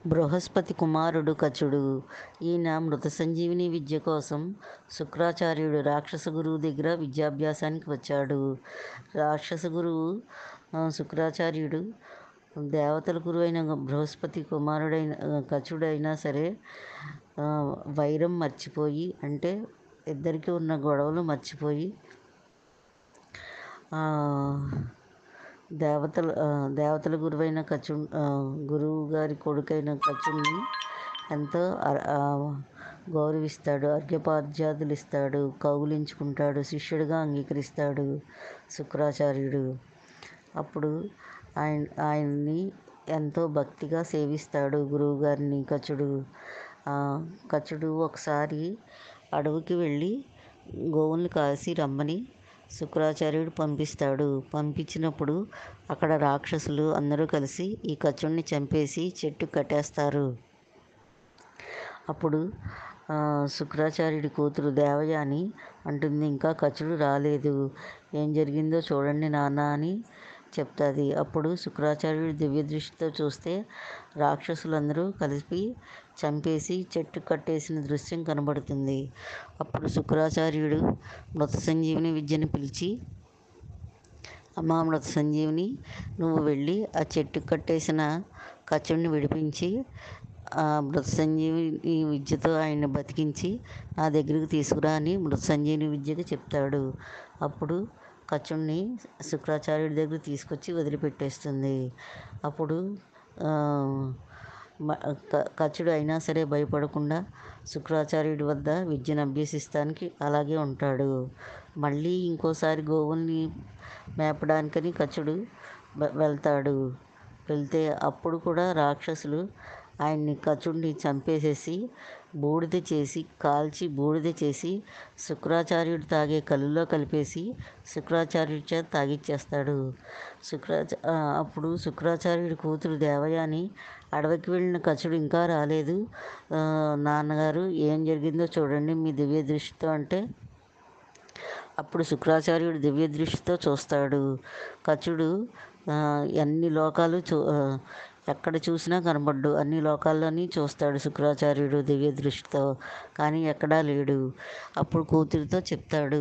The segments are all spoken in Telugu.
బృహస్పతి కుమారుడు కచుడు. ఈయన మృత సంజీవిని విద్య కోసం శుక్రాచార్యుడు రాక్షస గురువు దగ్గర విద్యాభ్యాసానికి వచ్చాడు. రాక్షస గురువు శుక్రాచార్యుడు దేవతల గురువు అయిన బృహస్పతి కుమారుడైన కచుడైనా సరే వైరం మర్చిపోయి, అంటే ఇద్దరికి ఉన్న గొడవలు మర్చిపోయి దేవతల గురువైన గురువు గారి కొడుకైన కచుడిని ఎంతో గౌరవిస్తాడు. అర్ఘ్యపాద్యాదులు ఇస్తాడు, కౌగిలించుకుంటాడు, శిష్యుడిగా అంగీకరిస్తాడు శుక్రాచార్యుడు. అప్పుడు ఆయన్ని ఎంతో భక్తిగా సేవిస్తాడు గురువుగారిని కచుడు ఒకసారి అడవికి వెళ్ళి గోవుల్ని కాసి రమ్మని శుక్రాచార్యుడు పంపించినప్పుడు అక్కడ రాక్షసులు అందరూ కలిసి ఈ కచుడిని చంపేసి చెట్టు కట్టేస్తారు. అప్పుడు శుక్రాచార్యుడి కూతురు దేవయాని అంటుంది, ఇంకా కచుడు రాలేదు, ఏం జరిగిందో చూడండి నాన్న అని చెప్తుంది. అప్పుడు శుక్రాచార్యుడు దివ్య దృష్టితో చూస్తే రాక్షసులందరూ కలిపి చంపేసి చెట్టు కట్టేసిన దృశ్యం కనబడుతుంది. అప్పుడు శుక్రాచార్యుడు మృత సంజీవిని విద్యను పిలిచి, అమ్మా మృత సంజీవిని, నువ్వు వెళ్ళి ఆ చెట్టు కట్టేసిన కచుడిని విడిపించి ఆ మృత సంజీవిని విద్యతో ఆయన్ని బతికించి నా దగ్గరికి తీసుకురా అని మృత సంజీవిని విద్యకి చెప్తాడు. అప్పుడు కచుడిని శుక్రాచార్యుడి దగ్గర తీసుకొచ్చి వదిలిపెట్టేస్తుంది. అప్పుడు కచుడు అయినా సరే భయపడకుండా శుక్రాచార్యుడి వద్ద విద్యను అభ్యసిస్తానికి అలాగే ఉంటాడు. మళ్ళీ ఇంకోసారి గోవుల్ని మేపడానికని కచుడు వెళ్తే అప్పుడు కూడా రాక్షసులు కచుడిని చంపేసేసి బూడిద చేసి శుక్రాచార్యుడు తాగే కళ్ళులో కలిపేసి శుక్రాచార్యుడి చేత తాగిచ్చేస్తాడు. అప్పుడు శుక్రాచార్యుడి కూతురు దేవయాని, అడవికి వెళ్ళిన కచుడు ఇంకా రాలేదు నాన్నగారు, ఏం జరిగిందో చూడండి మీ దివ్య దృష్టితో అంటే, అప్పుడు శుక్రాచార్యుడు దివ్య దృష్టితో చూస్తాడు. కచుడు అన్ని లోకాలు ఎక్కడ చూసినా కనబడ్డు, అన్ని లోకాల్లోని చూస్తాడు శుక్రాచార్యుడు దివ్య దృష్టితో, కానీ ఎక్కడా లేడు. అప్పుడు కూతురితో చెప్తాడు,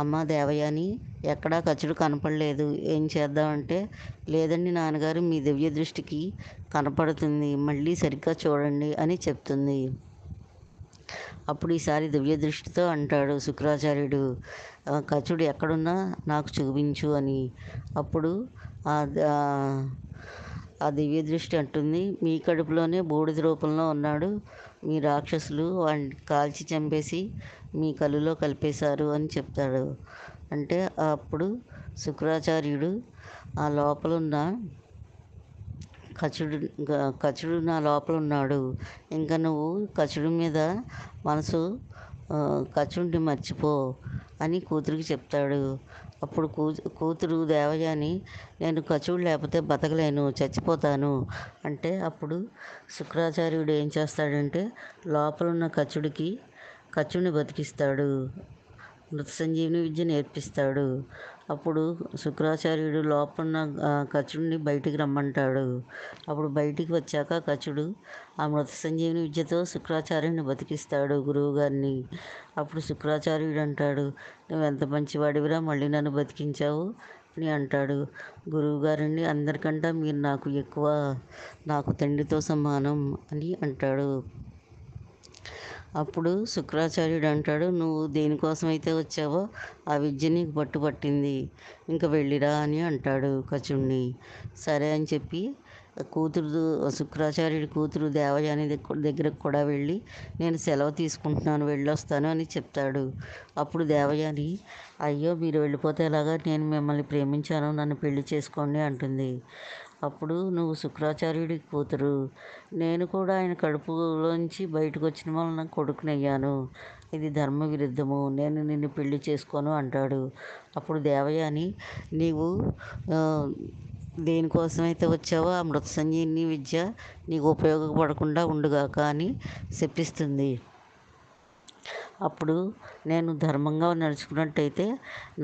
అమ్మ దేవయాని, ఎక్కడా కచుడు కనపడలేదు, ఏం చేద్దామంటే, లేదండి నాన్నగారు, మీ దివ్య దృష్టికి కనపడుతుంది, మళ్ళీ సరిగ్గా చూడండి అని చెప్తుంది. అప్పుడు ఈసారి దివ్య దృష్టితో అంటాడు శుక్రాచార్యుడు, కచుడు ఎక్కడున్నా నాకు చూపించు అని. అప్పుడు ఆ దివ్య దృష్టి అంటుంది, మీ కడుపులోనే బూడిద రూపంలో ఉన్నాడు, మీ రాక్షసులు వాడిని కాల్చి చంపేసి మీ కళ్ళులో కలిపేశారు అని చెప్తాడు. అంటే అప్పుడు శుక్రాచార్యుడు ఆ లోపలున్న కచుడు నా లోపల ఉన్నాడు, ఇంకా నువ్వు కచుడి మీద కచుడిని మర్చిపో అని కూతురికి చెప్తాడు. అప్పుడు కూతురు దేవయాని, నేను కచుడు లేకపోతే బతకలేను, చచ్చిపోతాను అంటే, అప్పుడు శుక్రాచార్యుడు ఏం చేస్తాడంటే లోపలున్న కచుడిని బతికిస్తాడు, మృత సంజీవిని విద్య నేర్పిస్తాడు. అప్పుడు శుక్రాచార్యుడు లోపలున్న కచుడిని బయటికి రమ్మంటాడు. అప్పుడు బయటికి వచ్చాక కచుడు ఆ మృత సంజీవిని విద్యతో శుక్రాచార్యుడిని బతికిస్తాడు గురువుగారిని. అప్పుడు శుక్రాచార్యుడు అంటాడు, నువ్వు ఎంత మంచివాడివిరా, మళ్ళీ నన్ను బతికించావు అని అంటాడు. గురువుగారండి, అందరికంటే మీరు నాకు ఎక్కువ, నాకు తండ్రితో సమానం అని అంటాడు. అప్పుడు శుక్రాచార్యుడు అంటాడు, నువ్వు దేనికోసమైతే వచ్చావో ఆ విద్య నీకు పట్టుపట్టింది, ఇంకా వెళ్ళిరా అని అంటాడు కచుడిని. సరే అని చెప్పి శుక్రాచార్యుడి కూతురు దేవయాని దగ్గరకు కూడా వెళ్ళి, నేను సెలవు తీసుకుంటున్నాను, వెళ్ళొస్తాను అని చెప్తాడు. అప్పుడు దేవయాని, అయ్యో మీరు వెళ్ళిపోతే ఎలాగా, నేను మిమ్మల్ని ప్రేమించాను, నన్ను పెళ్లి చేసుకోండి అంటుంది. అప్పుడు నువ్వు శుక్రాచార్యుడి కూతురు, నేను కూడా ఆయన కడుపులోంచి బయటకు వచ్చిన వలన కొడుకునయ్యాను, ఇది ధర్మ విరుద్ధము, నేను నిన్ను పెళ్లి చేసుకోను అంటాడు. అప్పుడు దేవయాని, నీవు దేనికోసమైతే వచ్చావో ఆ మృత సంజీవిని విద్య నీకు ఉపయోగపడకుండా ఉండుగాక అని శపిస్తుంది. అప్పుడు నేను ధర్మంగా నడుచుకున్నట్టయితే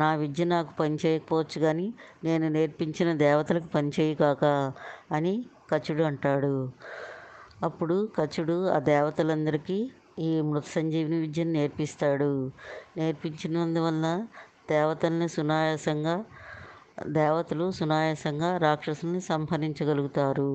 నా విద్య నాకు పనిచేయకపోవచ్చు, కానీ నేను నేర్పించిన దేవతలకు పనిచేయకాక అని కచుడు అంటాడు. అప్పుడు కచుడు ఆ దేవతలందరికీ ఈ మృత సంజీవిని విద్యను నేర్పిస్తాడు. నేర్పించినందువల్ల దేవతల్ని సునాయాసంగా దేవతలు సునాయాసంగా రాక్షసుల్ని సంహరించగలుగుతారు.